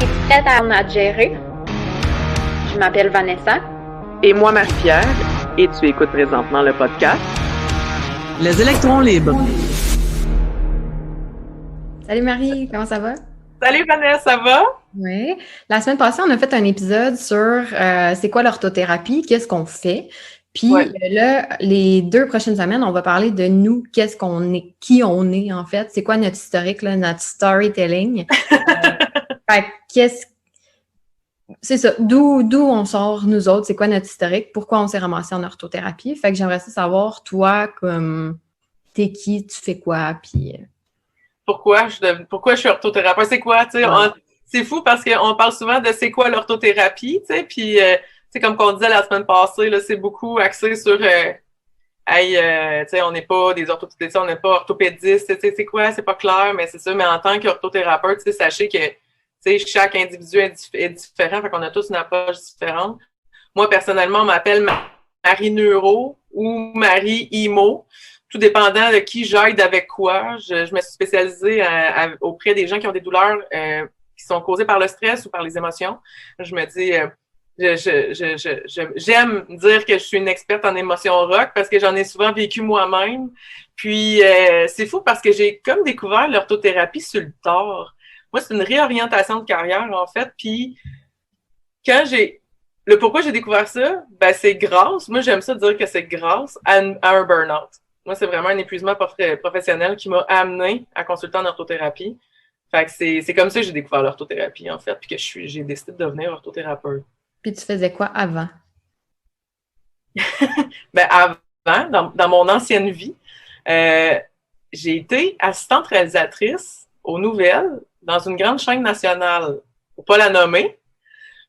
Es-tu prête à te gérer? Je m'appelle Vanessa. Et moi, Marie-Pierre, et tu écoutes présentement le podcast Les électrons libres. Salut Marie, comment ça va? Salut Vanessa, ça va? Oui. La semaine passée, on a fait un épisode sur c'est quoi l'orthothérapie, qu'est-ce qu'on fait. Puis là, les 2 prochaines semaines, on va parler de nous, qu'est-ce qu'on est, qui on est en fait, c'est quoi notre historique, là, notre storytelling. C'est ça, d'où on sort nous autres, c'est quoi notre historique, pourquoi on s'est ramassé en orthothérapie. Fait que j'aimerais savoir, toi, comme t'es qui, tu fais quoi, puis... Pourquoi je suis orthothérapeute? C'est quoi, tu sais? Ouais. C'est fou parce qu'on parle souvent de c'est quoi l'orthothérapie, tu sais, puis c'est comme qu'on disait la semaine passée, là, c'est beaucoup axé sur tu sais, on n'est pas des orthopédistes, on n'est pas orthopédistes, tu sais, c'est quoi? C'est pas clair, mais c'est ça. Mais en tant qu'orthothérapeute, tu sais, sachez que tu sais, chaque individu est différent, fait qu'on a tous une approche différente. Moi, personnellement, on m'appelle Marie Neuro ou Marie Imo, tout dépendant de qui j'aide avec quoi. Je me suis spécialisée auprès des gens qui ont des douleurs qui sont causées par le stress ou par les émotions. Je me dis, j'aime dire que je suis une experte en émotions rock parce que j'en ai souvent vécu moi-même. Puis, c'est fou parce que j'ai comme découvert l'orthothérapie sur le tard. Moi, c'est une réorientation de carrière, en fait. Puis, pourquoi j'ai découvert ça, ben, c'est grâce, moi, j'aime ça dire que c'est grâce à un burn-out. Moi, c'est vraiment un épuisement professionnel qui m'a amené à consulter en orthothérapie. Fait que c'est comme ça que j'ai découvert l'orthothérapie, en fait, puis que j'ai décidé de devenir orthothérapeute. Puis tu faisais quoi avant? Ben, avant, dans mon ancienne vie, j'ai été assistante réalisatrice aux nouvelles dans une grande chaîne nationale. Faut pas la nommer.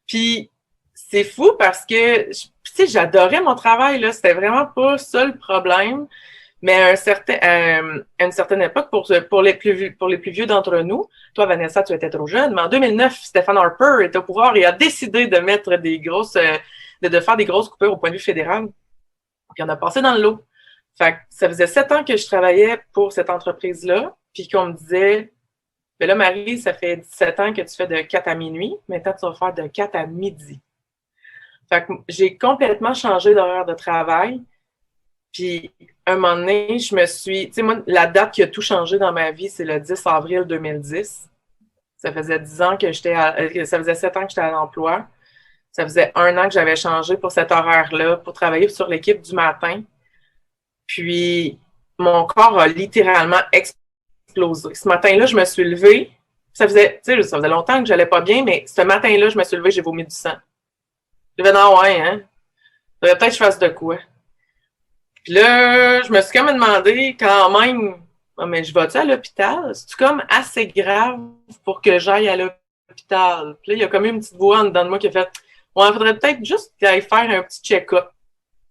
Puis, c'est fou parce que, tu sais, j'adorais mon travail, là. C'était vraiment pas ça le problème. Mais à une certaine époque, pour les plus vieux d'entre nous, toi, Vanessa, tu étais trop jeune, mais en 2009, Stephen Harper était au pouvoir et a décidé de mettre de faire des grosses coupures au point de vue fédéral. Puis on a passé dans le lot. Fait que ça faisait 7 ans que je travaillais pour cette entreprise-là, puis qu'on me disait, ben là, Marie, ça fait 17 ans que tu fais de 4 à minuit, maintenant tu vas faire de 4 à midi. Fait que j'ai complètement changé d'horaire de travail. Puis, un moment donné, je me suis... Tu sais, moi, la date qui a tout changé dans ma vie, c'est le 10 avril 2010. Ça faisait 10 ans que ça faisait 7 ans que j'étais à l'emploi. Ça faisait 1 an que j'avais changé pour cet horaire-là, pour travailler sur l'équipe du matin. Puis, mon corps a littéralement explosé. Ce matin-là, je me suis levée. Ça faisait longtemps que j'allais pas bien, mais ce matin-là, je me suis levée, j'ai vomi du sang. Je me disais, non, ouais, hein? Faudrait peut-être que je fasse de quoi. Puis là, je me suis comme demandé quand même, oh, mais je vais-tu à l'hôpital? C'est-tu comme assez grave pour que j'aille à l'hôpital? Puis là, il y a comme une petite voix en dedans de moi qui a fait, ouais, il faudrait peut-être juste aller faire un petit check-up.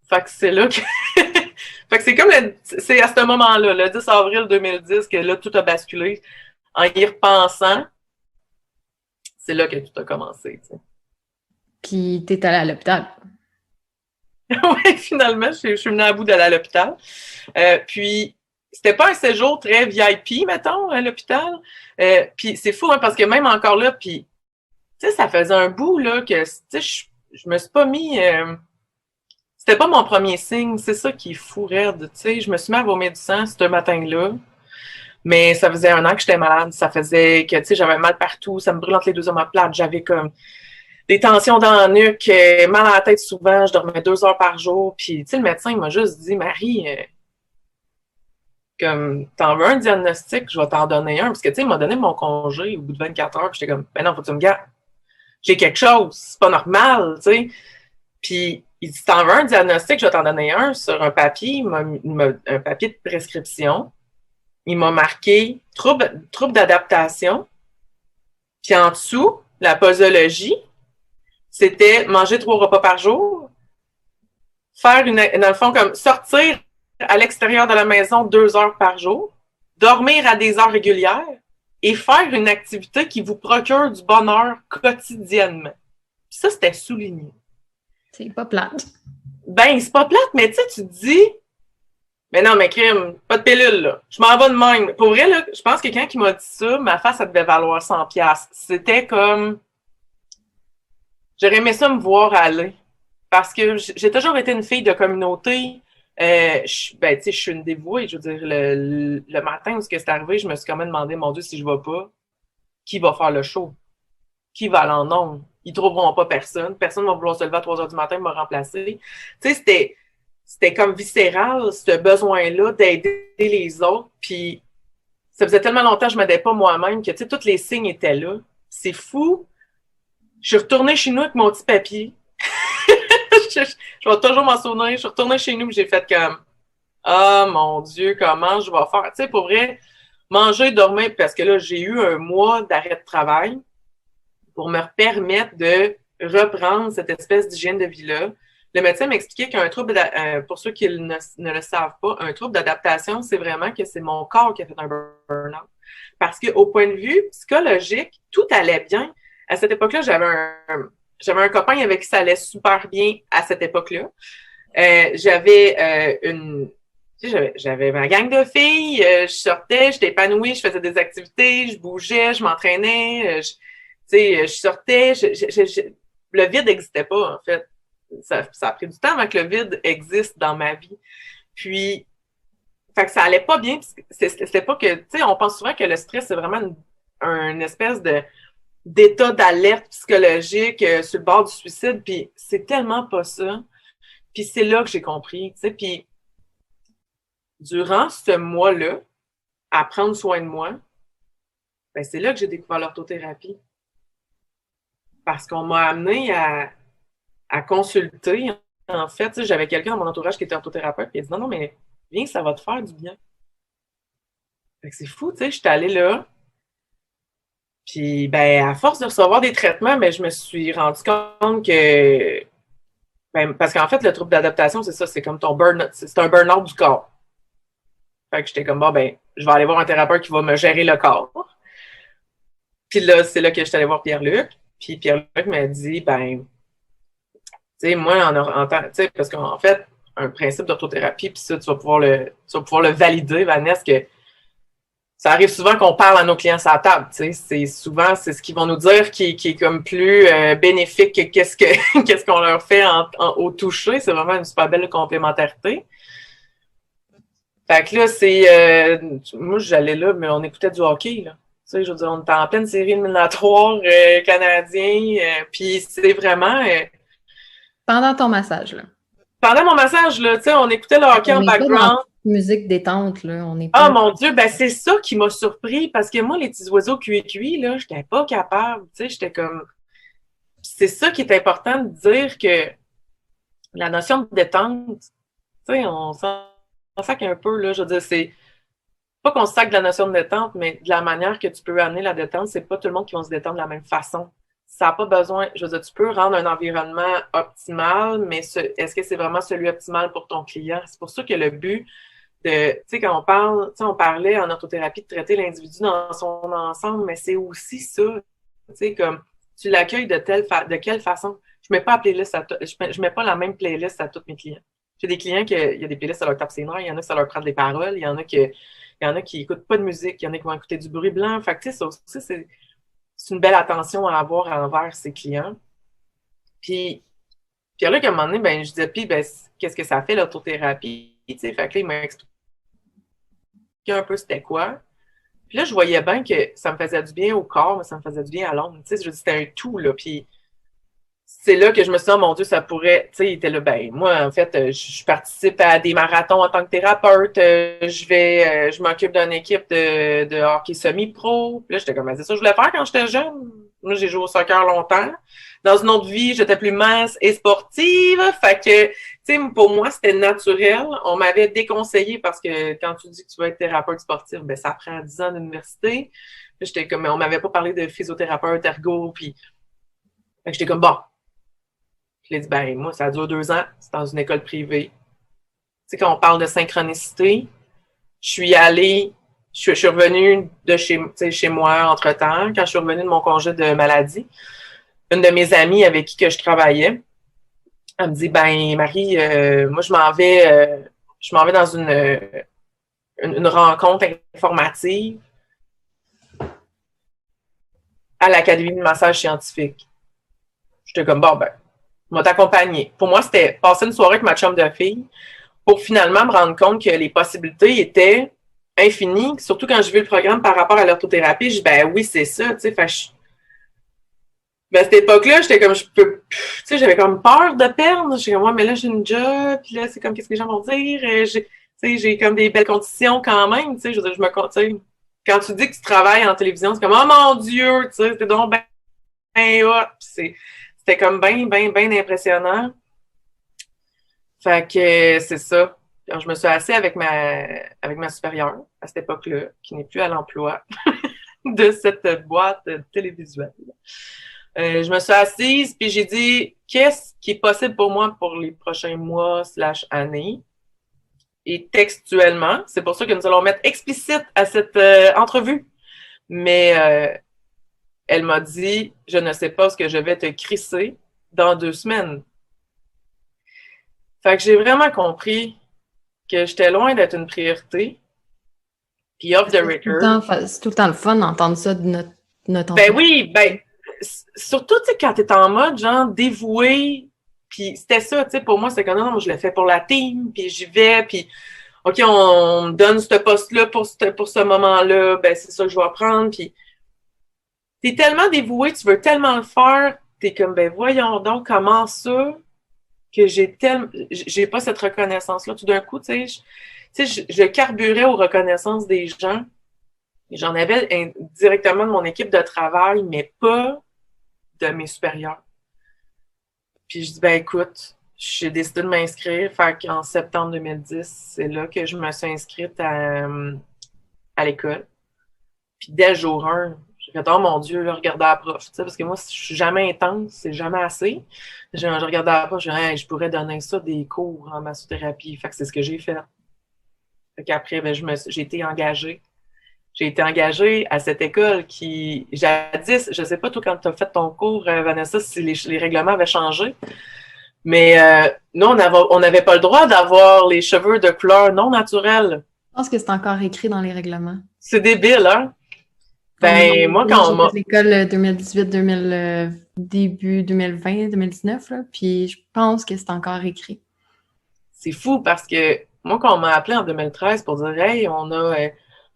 Fait que c'est là que... fait que c'est comme c'est à ce moment-là, le 10 avril 2010, que là, tout a basculé. En y repensant, c'est là que tout a commencé, tu sais. Puis t'es allée à l'hôpital. Oui, finalement, je suis venue à bout d'aller à l'hôpital. Puis, c'était pas un séjour très VIP, mettons, à l'hôpital. Puis, c'est fou, hein, parce que même encore là, puis, tu sais, ça faisait un bout, là, que, tu sais, je me suis pas mis... c'était pas mon premier signe, c'est ça qui est fou, raide, tu sais. Je me suis mis à vomir du sang ce matin-là. Mais ça faisait 1 an que j'étais malade. Ça faisait que, tu sais, j'avais mal partout, ça me brûlait entre les 2 omoplates. J'avais comme... des tensions dans la nuque, mal à la tête souvent, je dormais 2 heures par jour. Puis, tu sais, le médecin, il m'a juste dit, Marie, comme, t'en veux un diagnostic, je vais t'en donner un. Parce que, tu sais, il m'a donné mon congé au bout de 24 heures. Puis j'étais comme, ben non, faut que tu me gardes. J'ai quelque chose, c'est pas normal, tu sais. Puis, il dit, t'en veux un diagnostic, je vais t'en donner un sur un papier. Un papier de prescription. Il m'a marqué trouble d'adaptation. Puis en dessous, la posologie. C'était manger 3 repas par jour, faire dans le fond, comme sortir à l'extérieur de la maison 2 heures par jour, dormir à des heures régulières et faire une activité qui vous procure du bonheur quotidiennement. Puis ça, c'était souligné. C'est pas plate. Ben, c'est pas plate, mais tu sais, tu te dis, mais non, mais crime, pas de pilule, là. Je m'en vais de même. Pour vrai, là, je pense que quelqu'un qui m'a dit ça, ma face, ça devait valoir 100$. C'était comme... j'aurais aimé ça me voir aller. Parce que j'ai toujours été une fille de communauté. Ben, tu sais, je suis une dévouée. Je veux dire, le matin où c'est arrivé, je me suis quand même demandé, mon Dieu, si je vais pas, qui va faire le show? Qui va aller en nombre? Ils trouveront pas personne. Personne va vouloir se lever à 3 heures du matin et me remplacer. Tu sais, c'était comme viscéral, ce besoin-là d'aider les autres. Puis, ça faisait tellement longtemps que je m'aidais pas moi-même que, tu sais, tous les signes étaient là. C'est fou. Je suis retournée chez nous avec mon petit papier. je vais toujours m'en souvenir. Je suis retournée chez nous et j'ai fait comme, ah, mon Dieu, comment je vais faire? Tu sais, pour vrai, manger, dormir, parce que là, j'ai eu un mois d'arrêt de travail pour me permettre de reprendre cette espèce d'hygiène de vie-là. Le médecin m'expliquait qu'un trouble, pour ceux qui ne le savent pas, un trouble d'adaptation, c'est vraiment que c'est mon corps qui a fait un burn-out. Parce qu'au point de vue psychologique, tout allait bien. À cette époque-là, j'avais un copain avec qui ça allait super bien à cette époque-là. J'avais j'avais ma gang de filles, je sortais, j'étais épanouie, je faisais des activités, je bougeais, je m'entraînais, je sortais, le vide n'existait pas, en fait. Ça a pris du temps avant que le vide existe dans ma vie. Puis, fait que ça allait pas bien. C'était pas que, tu sais, on pense souvent que le stress, c'est vraiment une espèce d'état d'alerte psychologique sur le bord du suicide. Puis, c'est tellement pas ça. Puis, c'est là que j'ai compris, tu sais. Puis, durant ce mois-là, à prendre soin de moi, ben, c'est là que j'ai découvert l'orthothérapie. Parce qu'on m'a amené à consulter. En fait, j'avais quelqu'un dans mon entourage qui était orthothérapeute, puis il a dit non, mais viens, ça va te faire du bien. Fait que c'est fou, tu sais, j'étais allée là. Puis, ben, à force de recevoir des traitements, ben, je me suis rendu compte que, ben, parce qu'en fait, le trouble d'adaptation, c'est ça, c'est comme ton burn-out, c'est un burn-out du corps. Fait que j'étais comme, bon, ben, je vais aller voir un thérapeute qui va me gérer le corps. Puis là, c'est là que je suis allée voir Pierre-Luc. Puis Pierre-Luc m'a dit, ben, tu sais, moi, tu sais, parce qu'en fait, un principe d'orthothérapie, puis ça, tu vas pouvoir le valider, Vanessa, que ça arrive souvent qu'on parle à nos clients sur la table, tu sais. C'est ce qu'ils vont nous dire qui est comme plus bénéfique que qu'est-ce qu'on leur fait au toucher. C'est vraiment une super belle complémentarité. Fait que là, moi, j'allais là, mais on écoutait du hockey, là. Tu sais, je veux dire, on était en pleine série éliminatoire canadien, puis c'est vraiment... Pendant ton massage, là. Pendant mon massage, là, tu sais, on écoutait le hockey en background. Musique détente, là. Ah, mon Dieu, ben c'est ça qui m'a surpris, parce que moi, les petits oiseaux cuits, là, j'étais pas capable, tu sais, j'étais comme... C'est ça qui est important de dire que la notion de détente, tu sais, on s'en sac un peu, là, je veux dire, c'est pas qu'on se sac de la notion de détente, mais de la manière que tu peux amener la détente, c'est pas tout le monde qui va se détendre de la même façon. Ça n'a pas besoin, je veux dire, tu peux rendre un environnement optimal, mais est-ce que c'est vraiment celui optimal pour ton client? C'est pour ça que le but de, tu sais, quand on parle, tu sais, on parlait en orthothérapie de traiter l'individu dans son ensemble, mais c'est aussi ça, tu sais, comme tu l'accueilles de quelle façon? Je mets pas la playlist je mets pas la même playlist à tous mes clients. J'ai des clients il y a des playlists, ça leur tape ses nerfs, il y en a ça leur prend des paroles, il y en a qui écoutent pas de musique, il y en a qui vont écouter du bruit blanc. Fait que, tu sais, ça aussi, c'est une belle attention à avoir envers ses clients. Puis là, qu'à un moment donné, ben, je disais, puis, ben, qu'est-ce que ça fait, l'orthothérapie? Tu sais, fait que là, il m'a expliqué un peu c'était quoi. Puis là, je voyais bien que ça me faisait du bien au corps, mais ça me faisait du bien à l'âme. Tu sais, je dis, c'était un tout, là. Puis c'est là que je me suis dit, oh mon Dieu, ça pourrait, tu sais, il était là, ben, moi, en fait, je participe à des marathons en tant que thérapeute, je m'occupe d'une équipe de hockey semi-pro. Puis là, j'étais comme, c'est ça que je voulais faire quand j'étais jeune. Moi, j'ai joué au soccer longtemps. Dans une autre vie, j'étais plus mince et sportive. Fait que, tu sais, pour moi, c'était naturel. On m'avait déconseillé parce que quand tu dis que tu veux être thérapeute sportif, ben, ça prend 10 ans d'université. Puis j'étais comme, on m'avait pas parlé de physiothérapeute, ergo, puis fait que j'étais comme, bon. Puis il a dit, ben, moi, ça dure 2 ans. C'est dans une école privée. Tu sais, quand on parle de synchronicité, je suis revenue de chez moi entre-temps. Quand je suis revenue de mon congé de maladie, une de mes amies avec qui que je travaillais, elle me dit, ben, Marie, moi, je m'en vais dans une rencontre informative à l'Académie de massage scientifique. j'étais comme, bon, ben, je vais t'accompagner. Pour moi, c'était passer une soirée avec ma chum de fille pour finalement me rendre compte que les possibilités étaient infinies. Surtout quand j'ai vu le programme par rapport à l'orthothérapie, je dis, ben oui, c'est ça, tu sais, ben, à cette époque-là, j'étais comme, tu sais, j'avais comme peur de perdre. J'étais comme, ouais, mais là, j'ai une job, puis là, c'est comme, qu'est-ce que les gens vont dire? Tu sais, j'ai comme des belles conditions quand même, tu sais, je veux dire, tu sais, quand tu dis que tu travailles en télévision, c'est comme, oh mon Dieu, tu sais, c'était donc ben hot. C'était comme bien impressionnant. Fait que c'est ça. Alors, je me suis assise avec ma supérieure à cette époque-là, qui n'est plus à l'emploi de cette boîte télévisuelle. Je me suis assise, puis j'ai dit, qu'est-ce qui est possible pour moi pour les prochains mois/années? Et textuellement, c'est pour ça que nous allons mettre explicite à cette entrevue. Mais elle m'a dit, je ne sais pas ce que je vais te crisser dans 2 semaines. Fait que j'ai vraiment compris que j'étais loin d'être une priorité. Puis off the record. C'est tout le temps le fun d'entendre ça de notre Ben oui, ben surtout, tu sais, quand t'es en mode, genre, dévoué, puis c'était ça, tu sais, pour moi, c'est comme, non, je le fais pour la team, puis j'y vais, puis OK, on me donne ce poste-là pour ce moment-là, ben c'est ça que je vais prendre, puis t'es tellement dévoué, tu veux tellement le faire, t'es comme, ben voyons donc, comment ça, que j'ai pas cette reconnaissance-là. Tout d'un coup, tu sais, je carburais aux reconnaissances des gens. J'en avais directement de mon équipe de travail, mais pas de mes supérieurs. Puis je dis, ben écoute, j'ai décidé de m'inscrire. Fait qu'en septembre 2010, c'est là que je me suis inscrite à l'école. Puis dès le jour 1, j'ai fait, oh mon Dieu, là, regardez la prof. Tu sais, parce que moi, je suis jamais intense, c'est jamais assez. Je regardais la prof, je dis, hey, je pourrais donner ça des cours en massothérapie. Fait que c'est ce que j'ai fait. Fait qu'après, ben, j'ai été engagée. J'ai été engagée à cette école qui, jadis, je sais pas toi quand tu as fait ton cours, Vanessa, si les règlements avaient changé, mais nous, on n'avait pas le droit d'avoir les cheveux de couleur non naturelle. Je pense que c'est encore écrit dans les règlements. C'est débile, hein? Ben, moi, quand on m'a... J'ai fait l'école 2018, début 2020, 2019, là, puis je pense que c'est encore écrit. C'est fou parce que moi, quand on m'a appelé en 2013 pour dire « Hey, on a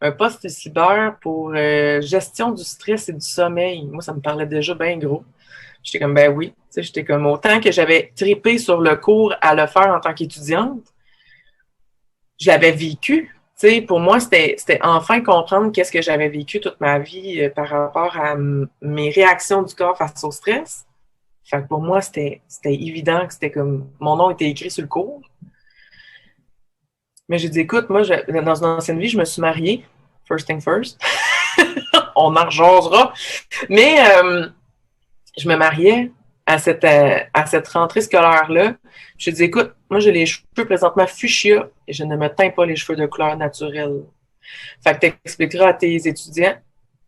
un poste cyber pour gestion du stress et du sommeil. » Moi, ça me parlait déjà bien gros. J'étais comme « Ben oui. » Tu sais, j'étais comme autant que j'avais trippé sur le cours à le faire en tant qu'étudiante, je l'avais vécu. Tu sais, pour moi, c'était enfin comprendre qu'est-ce que j'avais vécu toute ma vie par rapport à mes réactions du corps face au stress. Fait que pour moi, c'était évident que c'était comme mon nom était écrit sur le cours. Mais j'ai dit, écoute, moi, dans une ancienne vie, je me suis mariée. First thing first. On en rejasera. Mais je me mariais à cette rentrée scolaire-là. J'ai dit, écoute, moi, j'ai les cheveux présentement fuchsia et je ne me teins pas les cheveux de couleur naturelle. Fait que tu expliqueras à tes étudiants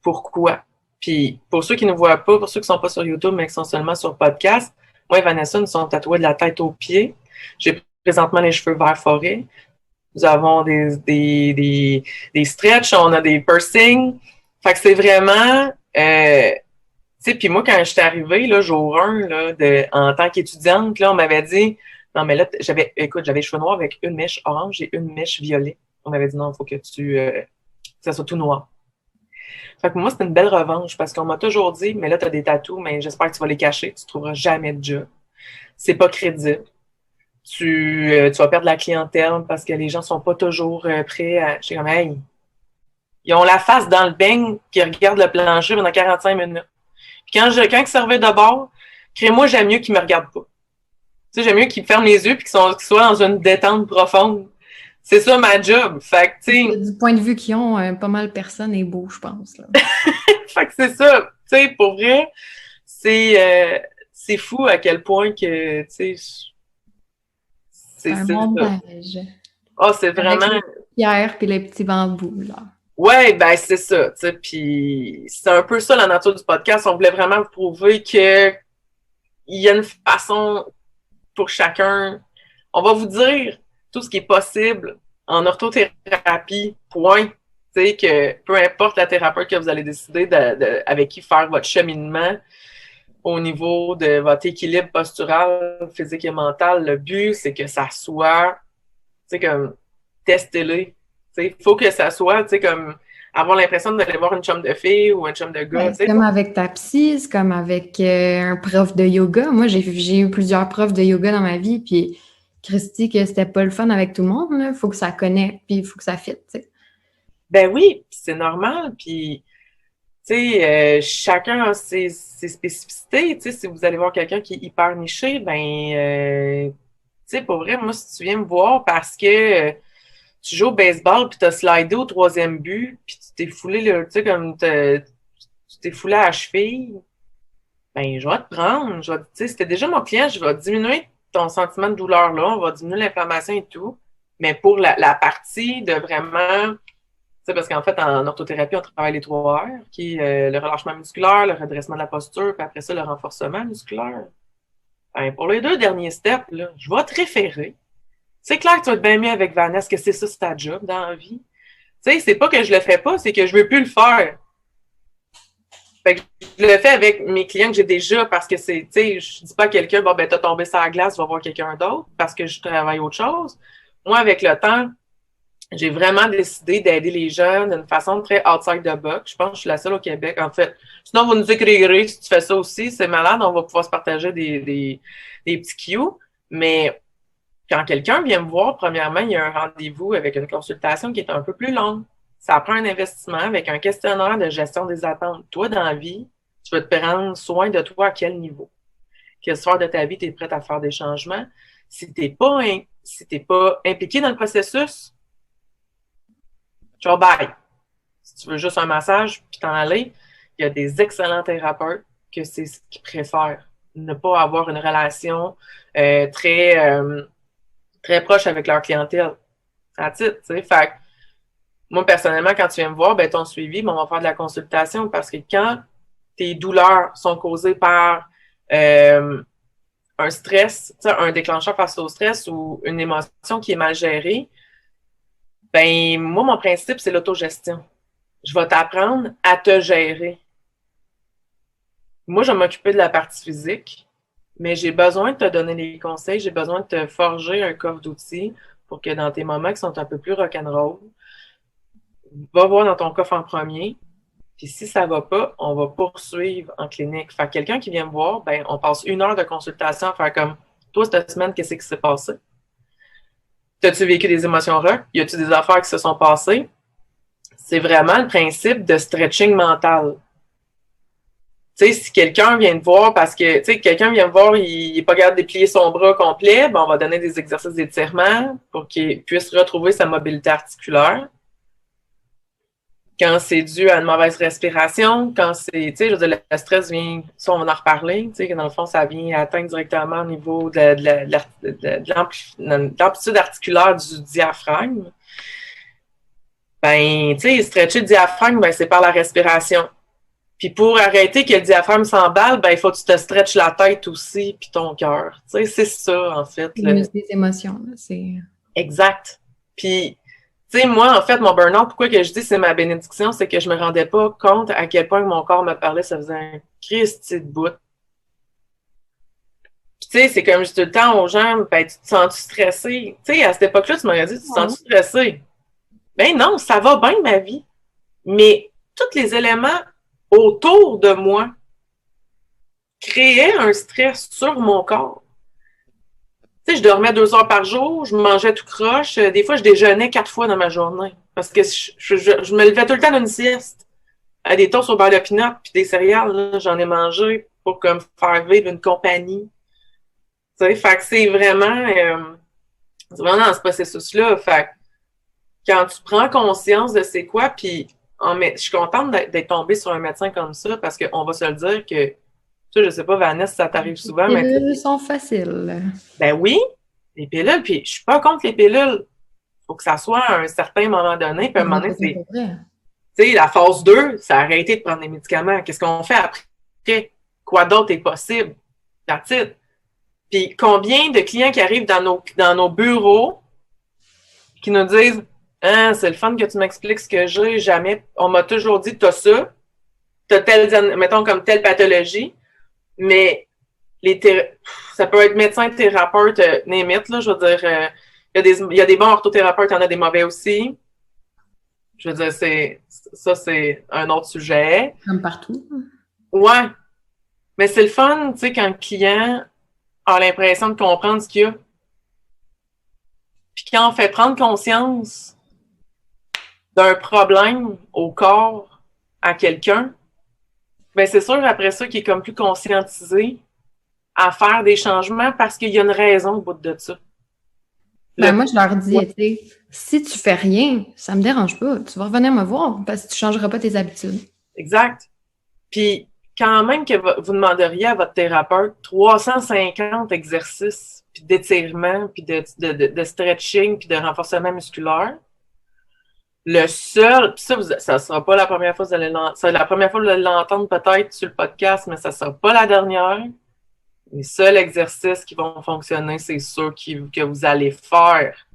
pourquoi. Puis, pour ceux qui ne voient pas, pour ceux qui ne sont pas sur YouTube, mais qui sont seulement sur podcast, moi et Vanessa, nous sommes tatoués de la tête aux pieds. J'ai présentement les cheveux vert forêt. Nous avons des stretches, on a des piercings. Fait que c'est vraiment... tu sais, puis moi, quand j'étais arrivée, là, jour 1, là, en tant qu'étudiante, là, on m'avait dit... Non, mais là, j'avais les cheveux noirs avec une mèche orange et une mèche violet. On m'avait dit non, il faut que que ça soit tout noir. Fait que moi, c'était une belle revanche parce qu'on m'a toujours dit, mais là, tu as des tatous, mais j'espère que tu vas les cacher, tu ne trouveras jamais de job. C'est pas crédible. Tu vas perdre la clientèle parce que les gens sont pas toujours prêts à... Je suis comme, hey, ils ont la face dans le beigne qui regarde le plancher pendant 45 minutes. Puis quand ils servaient de bord, crée-moi, j'aime mieux qu'ils me regardent pas. Tu sais, j'aime mieux qu'ils ferment les yeux et qu'ils soient dans une détente profonde. C'est ça ma job. Fait que, tu sais... Du point de vue qu'ils ont, pas mal personne est beau, je pense. Là. Fait que c'est ça. Tu sais, pour vrai, c'est fou à quel point que, tu sais... C'est un montage. Ah, c'est vraiment... Avec les pierres puis les petits bambous, là. Ouais, ben c'est ça, tu sais, puis c'est un peu ça la nature du podcast. On voulait vraiment vous prouver que il y a une façon pour chacun. On va vous dire tout ce qui est possible en orthothérapie, point. Tu sais, que peu importe la thérapeute que vous allez décider avec qui faire votre cheminement, au niveau de votre équilibre postural, physique et mental. Le but, c'est que ça soit, tu sais, comme, testez-le. Tu sais, faut que ça soit, tu sais, comme, avoir l'impression d'aller voir une chum de fille ou un chum de gars. C'est comme avec ta psy, c'est comme avec un prof de yoga. Moi, j'ai eu plusieurs profs de yoga dans ma vie, puis Christy, que c'était pas le fun avec tout le monde, là. Faut que ça connecte, puis il faut que ça fitte, tu sais. Ben oui, c'est normal, puis tu sais, chacun a ses spécificités. Tu sais, si vous allez voir quelqu'un qui est hyper niché, ben, tu sais, pour vrai, moi, si tu viens me voir parce que tu joues au baseball puis t'as slidé au 3e but puis tu t'es foulé, tu sais, comme tu t'es foulé à la cheville, ben, je vais te prendre. Tu sais, si t'es déjà mon client, je vais diminuer ton sentiment de douleur-là, on va diminuer l'inflammation et tout. Mais pour la partie de vraiment... Tu sais, parce qu'en fait, en orthothérapie, on travaille les 3 R, qui est le relâchement musculaire, le redressement de la posture, puis après ça, le renforcement musculaire. Ben, pour les 2 derniers steps, là, je vais te référer. C'est clair que tu vas être bien mieux avec Vanessa, que c'est ça, c'est ta job dans la vie. Tu sais, c'est pas que je le fais pas, c'est que je veux plus le faire. Fait que je le fais avec mes clients que j'ai déjà parce que c'est, tu sais, je dis pas à quelqu'un, bon, ben, t'as tombé sur la glace, va voir quelqu'un d'autre parce que je travaille autre chose. Moi, avec le temps, j'ai vraiment décidé d'aider les gens d'une façon très outside the box. Je pense que je suis la seule au Québec, en fait. Sinon, vous nous écrirez si tu fais ça aussi. C'est malade, on va pouvoir se partager des petits cues. Mais quand quelqu'un vient me voir, premièrement, il y a un rendez-vous avec une consultation qui est un peu plus longue. Ça prend un investissement avec un questionnaire de gestion des attentes. Toi, dans la vie, tu veux te prendre soin de toi à quel niveau? Quelle sphère de ta vie tu es prête à faire des changements? Si t'es pas impliqué dans le processus, ciao, bye. Si tu veux juste un massage puis t'en aller, il y a des excellents thérapeutes que c'est ce qu'ils préfèrent. Ne pas avoir une relation très proche avec leur clientèle. À titre, tu sais. Fait que, moi, personnellement, quand tu viens me voir, ben, ton suivi, ben, on va faire de la consultation parce que quand tes douleurs sont causées par un stress, un déclencheur face au stress ou une émotion qui est mal gérée, ben, moi, mon principe, c'est l'autogestion. Je vais t'apprendre à te gérer. Moi, je vais m'occuper de la partie physique, mais j'ai besoin de te donner des conseils, j'ai besoin de te forger un coffre d'outils pour que dans tes moments qui sont un peu plus rock'n'roll, va voir dans ton coffre en premier, puis si ça va pas, on va poursuivre en clinique. Fait que quelqu'un qui vient me voir, ben, on passe 1 heure de consultation à faire comme, toi, cette semaine, qu'est-ce qui s'est passé? T'as-tu vécu des émotions rock? Y a-tu des affaires qui se sont passées? C'est vraiment le principe de stretching mental. Tu sais, si quelqu'un vient te voir parce que, tu sais, quelqu'un vient me voir, il n'est pas capable de déplier son bras complet, ben, on va donner des exercices d'étirement pour qu'il puisse retrouver sa mobilité articulaire. Quand c'est dû à une mauvaise respiration, quand c'est, tu sais, je veux dire, le stress vient, ça, on va en reparler, tu sais, que dans le fond, ça vient atteindre directement au niveau de l'amplitude articulaire du diaphragme. Ben, tu sais, stretcher le diaphragme, ben, c'est par la respiration. Puis pour arrêter que le diaphragme s'emballe, ben, il faut que tu te stretches la tête aussi, puis ton cœur. Tu sais, c'est ça, en fait. Des émotions, là, c'est... Exact. Puis, tu sais, moi, en fait, mon burn-out, pourquoi que je dis c'est ma bénédiction, c'est que je me rendais pas compte à quel point mon corps me parlait, ça faisait un Christi de bout. Puis, tu sais, c'est comme je dis tout le temps aux gens, ben, tu te sens-tu stressé? Tu sais, à cette époque-là, tu m'aurais dit, tu te sens-tu stressé? Ben non, ça va bien, ma vie. Mais tous les éléments autour de moi créaient un stress sur mon corps. Tu sais, je dormais 2 heures par jour, je mangeais tout croche. Des fois, je déjeunais 4 fois dans ma journée. Parce que je me levais tout le temps d'une sieste. À des toasts au beurre de pinot puis des céréales, là, j'en ai mangé pour comme faire vivre une compagnie. Tu sais, fait que c'est vraiment dans ce processus-là. Fait que quand tu prends conscience de c'est quoi, puis je suis contente d'être tombée sur un médecin comme ça parce qu'on va se le dire que tu sais, je sais pas, Vanessa, ça t'arrive souvent. Les pilules sont faciles. Ben oui, les pilules, puis je suis pas contre les pilules. Faut que ça soit à un certain moment donné, puis à un moment donné, c'est... Tu sais, la phase 2, c'est arrêter de prendre des médicaments. Qu'est-ce qu'on fait après? Quoi d'autre est possible? That's it. Puis combien de clients qui arrivent dans nos bureaux qui nous disent « Ah, c'est le fun que tu m'expliques ce que j'ai, jamais... On m'a toujours dit, t'as ça, t'as telle, mettons comme telle pathologie. » Mais ça peut être médecin, thérapeute, n'importe, là, je veux dire, il y a des bons orthothérapeutes, il y en a des mauvais aussi. Je veux dire, c'est un autre sujet. Comme partout. Ouais. Mais c'est le fun, tu sais, quand le client a l'impression de comprendre ce qu'il y a. Puis quand on fait prendre conscience d'un problème au corps à quelqu'un, ben c'est sûr après ça qu'il est comme plus conscientisé à faire des changements parce qu'il y a une raison au bout de ça. Moi, je leur dis, tu sais, si tu fais rien, ça me dérange pas. Tu vas revenir me voir parce que tu changeras pas tes habitudes. Exact. Puis, quand même que vous demanderiez à votre thérapeute 350 exercices, puis d'étirement, puis de stretching, puis de renforcement musculaire, le seul, puis ça sera pas la première fois que vous allez l'entendre, c'est la première fois que vous allez l'entendre peut-être sur le podcast, mais ça sera pas la dernière. Les seuls exercices qui vont fonctionner, c'est ceux que vous allez faire.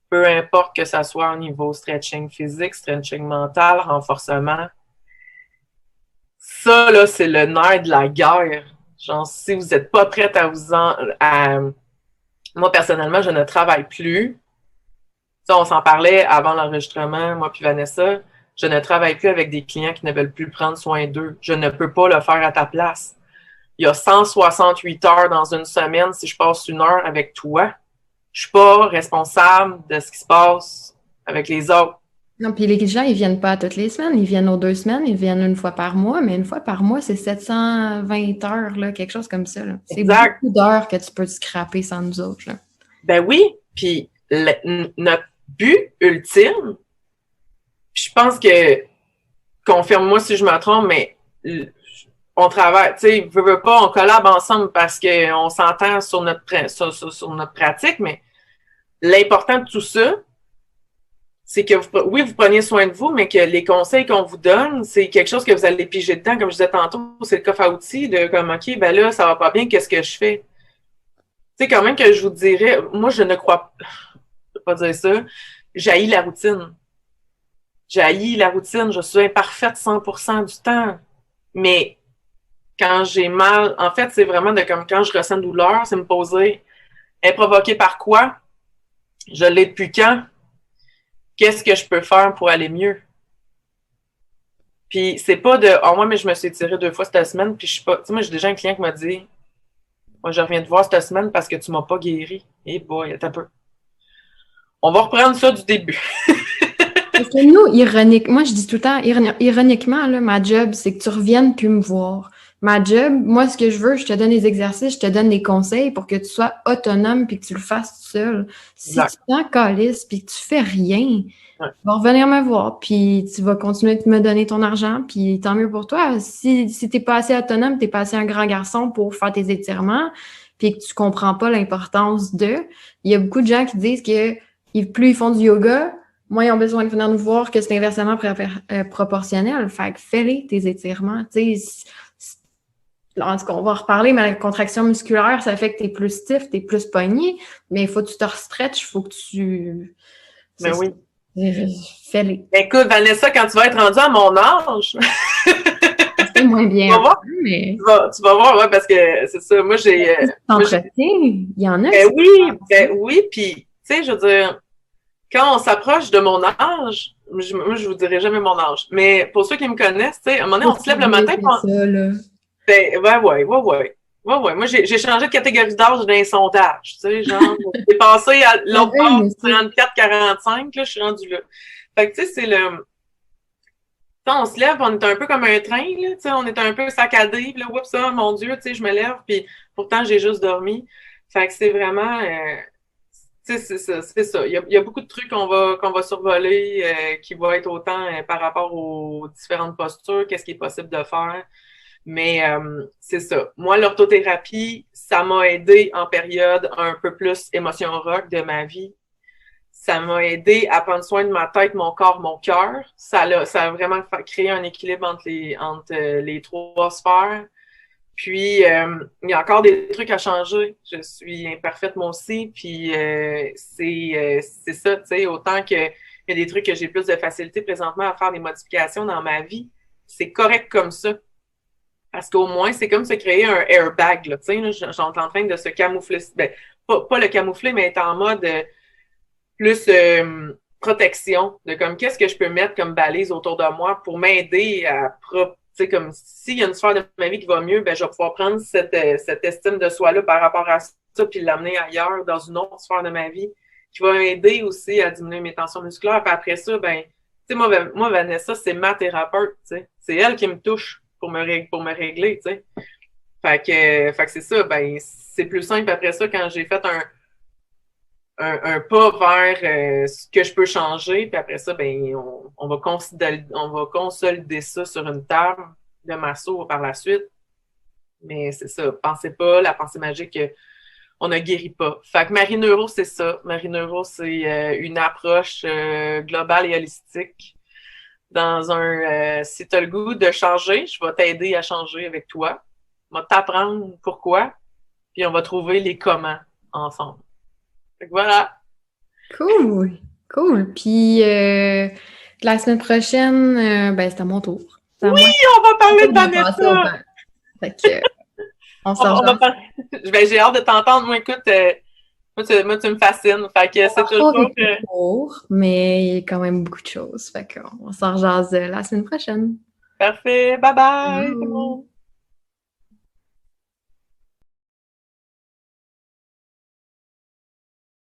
Peu importe que ça soit au niveau stretching physique, stretching mental, renforcement. Ça, là, c'est le nerf de la guerre. Genre, si vous n'êtes pas prête Moi, personnellement, je ne travaille plus. Ça, on s'en parlait avant l'enregistrement, moi puis Vanessa. Je ne travaille plus avec des clients qui ne veulent plus prendre soin d'eux. Je ne peux pas le faire à ta place. Il y a 168 heures dans une semaine. Si je passe une heure avec toi, je suis pas responsable de ce qui se passe avec les autres. Non, puis les gens, ils viennent pas toutes les semaines, ils viennent aux 2 semaines, ils viennent une fois par mois, mais une fois par mois, c'est 720 heures, là, quelque chose comme ça. C'est beaucoup d'heures que tu peux te scraper sans nous autres. Là. Ben oui, puis notre but ultime, je pense que, confirme-moi si je me trompe, mais on travaille, tu sais, veut pas, on collab ensemble parce qu'on s'entend sur notre pratique, mais l'important de tout ça, c'est que vous preniez soin de vous, mais que les conseils qu'on vous donne, c'est quelque chose que vous allez piger dedans. Comme je disais tantôt, c'est le coffre à outils de comme, OK, ben là, ça va pas bien, qu'est-ce que je fais? Tu sais, quand même que je vous dirais, moi, je ne crois pas, je vais pas dire ça, j'haïs la routine. J'haïs la routine, je suis imparfaite 100% du temps. Mais quand j'ai mal, en fait, c'est vraiment de comme quand je ressens une douleur, c'est me poser, est provoquée par quoi? Je l'ai depuis quand? Qu'est-ce que je peux faire pour aller mieux? Puis c'est pas de moi, mais je me suis étirée 2 fois cette semaine, puis je suis pas. Tu sais, moi, j'ai déjà un client qui m'a dit moi, je reviens te voir cette semaine parce que tu m'as pas guéri. Eh boy, attends un peu. On va reprendre ça du début. Parce que nous, moi je dis tout le temps, ironiquement, là, ma job, c'est que tu reviennes plus me voir. Ma job, moi, ce que je veux, je te donne des exercices, je te donne des conseils pour que tu sois autonome puis que tu le fasses tout seul. Si tu t'en calisses puis que tu fais rien, tu vas revenir me voir puis tu vas continuer de me donner ton argent puis tant mieux pour toi. Si t'es pas assez autonome, t'es pas assez un grand garçon pour faire tes étirements puis que tu comprends pas l'importance il y a beaucoup de gens qui disent que plus ils font du yoga, moins ils ont besoin de venir nous voir que c'est inversement proportionnel. Fait que fais-les tes étirements. Tu sais, en tout cas, on va reparler, mais la contraction musculaire, ça fait que tu es plus stiff, tu es plus pogné, mais il faut que tu te restretches, il faut que tu... Ben oui. Fais-les. Écoute, Vanessa, quand tu vas être rendue à mon âge... c'est moins bien. Tu vas voir, mais... tu vas voir, ouais, parce que c'est ça, moi j'ai... il y en a. Oui, puis, tu sais, je veux dire, quand on s'approche de mon âge, moi je vous dirai jamais mon âge, mais pour ceux qui me connaissent, tu sais, à un moment donné, on se lève le matin... Ouais. Moi, j'ai changé de catégorie d'âge d'un sondage. Tu sais, genre, j'ai passé à l'autre part, 34-45, là, je suis rendue là. Fait que, tu sais, c'est le... on se lève, on est un peu comme un train, là, tu sais, on est un peu saccadé, puis là, oups, ça, mon Dieu, tu sais, je me lève, puis pourtant, j'ai juste dormi. Fait que c'est vraiment... tu sais, c'est ça. Il y a beaucoup de trucs qu'on va survoler qui vont être autant par rapport aux différentes postures, qu'est-ce qui est possible de faire. Mais c'est ça. Moi, l'orthothérapie, ça m'a aidé en période un peu plus émotion rock de ma vie. Ça m'a aidé à prendre soin de ma tête, mon corps, mon cœur. Ça a vraiment créé un équilibre entre les 3 sphères. Puis, il y a encore des trucs à changer. Je suis imparfaite moi aussi. Puis, c'est ça, tu sais, autant qu'il y a des trucs que j'ai plus de facilité présentement à faire des modifications dans ma vie. C'est correct comme ça. Parce qu'au moins, c'est comme se créer un airbag, là, tu sais, là, j'étais en train de se camoufler, ben, pas le camoufler, mais être en mode plus protection, de comme qu'est-ce que je peux mettre comme balise autour de moi pour m'aider à tu sais, comme s'il y a une sphère de ma vie qui va mieux, ben je vais pouvoir prendre cette estime de soi-là par rapport à ça, puis l'amener ailleurs, dans une autre sphère de ma vie, qui va m'aider aussi à diminuer mes tensions musculaires. Puis après ça, ben, tu sais, moi, Vanessa, c'est ma thérapeute, tu sais. C'est elle qui me touche pour me régler, tu sais. Fait que c'est ça, ben, c'est plus simple après ça quand j'ai fait un pas vers ce que je peux changer, puis après ça, ben, on va consolider ça sur une table de masso par la suite. Mais c'est ça, pensez pas, la pensée magique, on ne guérit pas. Fait que Marie Neuro, c'est ça. Marie Neuro, c'est une approche globale et holistique. Si tu as le goût de changer, je vais t'aider à changer avec toi. Je vais t'apprendre pourquoi, puis on va trouver les comment ensemble. Fait que voilà. Cool! Cool! Puis la semaine prochaine, ben c'est à mon tour. Oui, on va parler de Vanessa! Fait que on s'en va. Ben, j'ai hâte de t'entendre. Moi, écoute, moi, tu me fascines. Fait que c'est toujours... court, mais il y a quand même beaucoup de choses. Fait qu'on s'en rejase la semaine prochaine. Parfait. Bye bye, tout le monde.